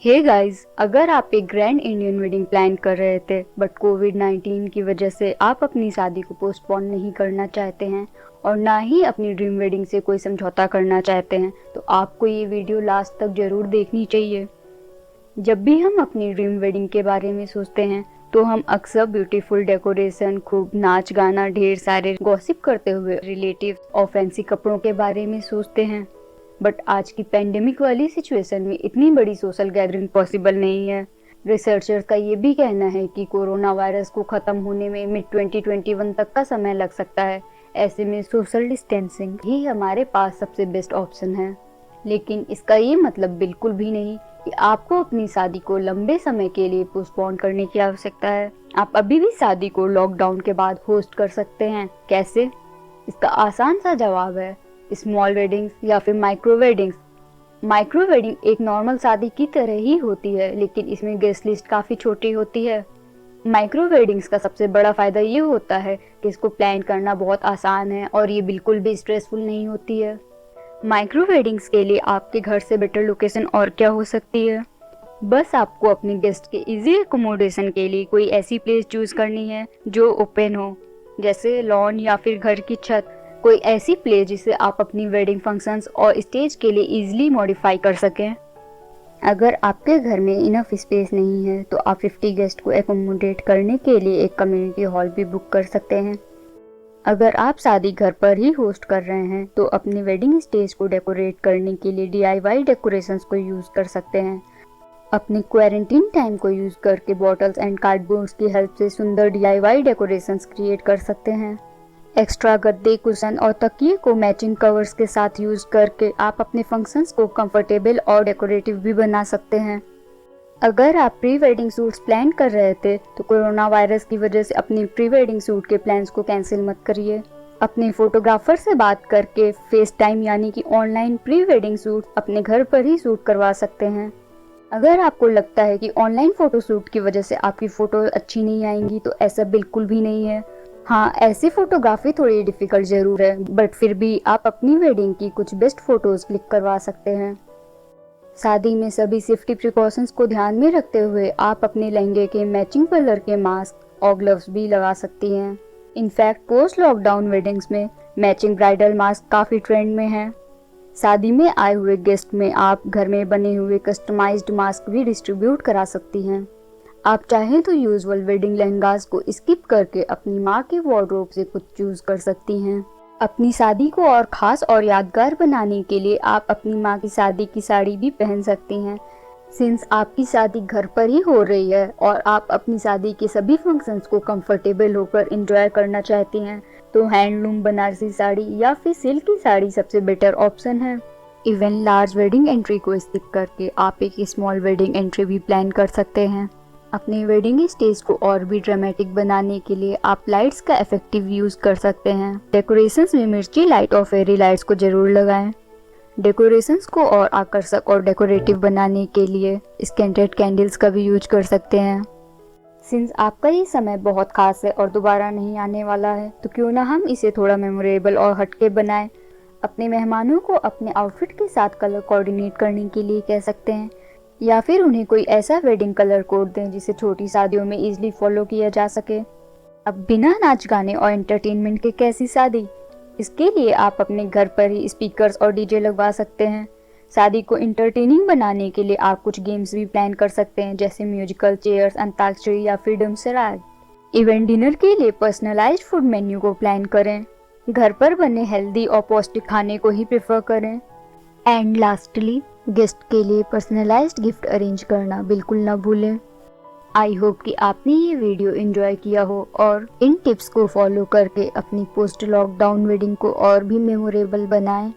Hey guys, अगर आप एक ग्रैंड इंडियन वेडिंग प्लान कर रहे थे बट कोविड-19 की वजह से आप अपनी शादी को पोस्टपोन नहीं करना चाहते हैं और ना ही अपनी ड्रीम वेडिंग से कोई समझौता करना चाहते हैं, तो आपको ये वीडियो लास्ट तक जरूर देखनी चाहिए। जब भी हम अपनी ड्रीम वेडिंग के बारे में सोचते हैं तो हम अक्सर ब्यूटीफुल डेकोरेशन, खूब नाच गाना, ढेर सारे गॉसिप करते हुए रिलेटिव्स और फैंसी कपड़ों के बारे में सोचते हैं। बट आज की पेंडेमिक वाली सिचुएशन में इतनी बड़ी सोशल गैदरिंग पॉसिबल नहीं है। रिसर्चर्स का ये भी कहना है कि कोरोना वायरस को खत्म होने में मिड 2021 तक का समय लग सकता है। ऐसे में सोशल डिस्टेंसिंग ही हमारे पास सबसे बेस्ट ऑप्शन है। लेकिन इसका ये मतलब बिल्कुल भी नहीं कि आपको अपनी शादी को लंबे समय के लिए पोस्टपोन करने की आवश्यकता है। आप अभी भी शादी को लॉकडाउन के बाद होस्ट कर सकते हैं। कैसे? इसका आसान सा जवाब है स्मॉल वेडिंग्स या फिर माइक्रो वेडिंग्स। माइक्रो वेडिंग एक नॉर्मल शादी की तरह ही होती है, लेकिन इसमें गेस्ट लिस्ट काफ़ी छोटी होती है। माइक्रो वेडिंग्स का सबसे बड़ा फ़ायदा ये होता है कि इसको प्लान करना बहुत आसान है और ये बिल्कुल भी स्ट्रेसफुल नहीं होती है। माइक्रो वेडिंग्स के लिए आपके घर से बेटर लोकेशन और क्या हो सकती है? बस आपको अपने गेस्ट के इजी एकोमोडेशन के लिए कोई ऐसी प्लेस चूज करनी है जो ओपन हो, जैसे लॉन या फिर घर की छत। कोई ऐसी प्लेस जिसे आप अपनी वेडिंग फंक्शंस और स्टेज के लिए इजीली मॉडिफाई कर सकें। अगर आपके घर में इनफ स्पेस नहीं है तो आप 50 गेस्ट को एकोमोडेट करने के लिए एक कम्युनिटी हॉल भी बुक कर सकते हैं। अगर आप शादी घर पर ही होस्ट कर रहे हैं तो अपनी वेडिंग स्टेज को डेकोरेट करने के लिए DIY डेकोरेशंस को यूज़ कर सकते हैं। अपने क्वारंटीन टाइम को यूज़ करके बॉटल्स एंड कार्डबोर्ड्स की हेल्प से सुंदर DIY डेकोरेशंस क्रिएट कर सकते हैं। एक्स्ट्रा गद्दे, कुशन और तकिए को मैचिंग कवर्स के साथ यूज़ करके आप अपने फंक्शंस को कंफर्टेबल और डेकोरेटिव भी बना सकते हैं। अगर आप प्री वेडिंग शूट्स प्लान कर रहे थे तो कोरोना वायरस की वजह से अपनी प्री वेडिंग शूट के प्लान्स को कैंसिल मत करिए। अपने फोटोग्राफर से बात करके फेस टाइम यानी कि ऑनलाइन प्री वेडिंग शूट अपने घर पर ही शूट करवा सकते हैं। अगर आपको लगता है कि ऑनलाइन फोटो शूट की वजह से आपकी फ़ोटो अच्छी नहीं आएंगी तो ऐसा बिल्कुल भी नहीं है। हाँ, ऐसी फोटोग्राफी थोड़ी डिफिकल्ट ज़रूर है, बट फिर भी आप अपनी वेडिंग की कुछ बेस्ट फोटोज़ क्लिक करवा सकते हैं। शादी में सभी सेफ्टी प्रिकॉशंस को ध्यान में रखते हुए आप अपने लहंगे के मैचिंग कलर के मास्क और ग्लव्स भी लगा सकती हैं। इनफैक्ट पोस्ट लॉकडाउन वेडिंग्स में मैचिंग ब्राइडल मास्क काफ़ी ट्रेंड में है। शादी में आए हुए गेस्ट में आप घर में बने हुए कस्टमाइज्ड मास्क भी डिस्ट्रीब्यूट करा सकती हैं। आप चाहें तो यूजुअल वेडिंग लहंगास को स्किप करके अपनी माँ के वार्डरोब से कुछ चूज कर सकती हैं। अपनी शादी को और ख़ास और यादगार बनाने के लिए आप अपनी माँ की शादी की साड़ी भी पहन सकती हैं। सिंस आपकी शादी घर पर ही हो रही है और आप अपनी शादी के सभी फंक्शंस को कंफर्टेबल होकर एंजॉय करना चाहती हैं, तो हैंडलूम बनारसी साड़ी या फिर सिल्क की साड़ी सबसे बेटर ऑप्शन है। इवन लार्ज वेडिंग एंट्री को स्किप करके आप एक स्मॉल वेडिंग एंट्री भी प्लान कर सकते हैं। अपनी वेडिंग स्टेज को और भी ड्रामेटिक बनाने के लिए आप लाइट्स का इफेक्टिव यूज कर सकते हैं। डेकोरेशंस में मिर्ची लाइट और फेरी लाइट्स को जरूर लगाएं। डेकोरेशंस को और आकर्षक और डेकोरेटिव बनाने के लिए स्कैंटेड कैंडल्स का भी यूज कर सकते हैं। सिंस आपका ये समय बहुत खास है और दोबारा नहीं आने वाला है, तो क्यों ना हम इसे थोड़ा मेमोरेबल और हटके बनाएं। अपने मेहमानों को अपने आउटफिट के साथ कलर कोऑर्डिनेट करने के लिए कह सकते हैं, या फिर उन्हें कोई ऐसा वेडिंग कलर कोड दें जिसे छोटी शादियों में इजीली फॉलो किया जा सके। अब बिना नाच गाने और एंटरटेनमेंट के कैसी शादी? इसके लिए आप अपने घर पर ही स्पीकर्स और डीजे लगवा सकते हैं। शादी को इंटरटेनिंग बनाने के लिए आप कुछ गेम्स भी प्लान कर सकते हैं, जैसे म्यूजिकल चेयर्स, अंताक्षरी या फ्रीडम सराय। इवेंट डिनर के लिए पर्सनलाइज्ड फूड मेन्यू को प्लान करें। घर पर बने हेल्दी और पौष्टिक खाने को ही प्रेफर करें। एंड लास्टली, गेस्ट के लिए पर्सनलाइज्ड गिफ्ट अरेंज करना बिल्कुल ना भूलें। आई होप कि आपने ये वीडियो एंजॉय किया हो और इन टिप्स को फॉलो करके अपनी पोस्ट लॉकडाउन वेडिंग को और भी मेमोरेबल बनाएं।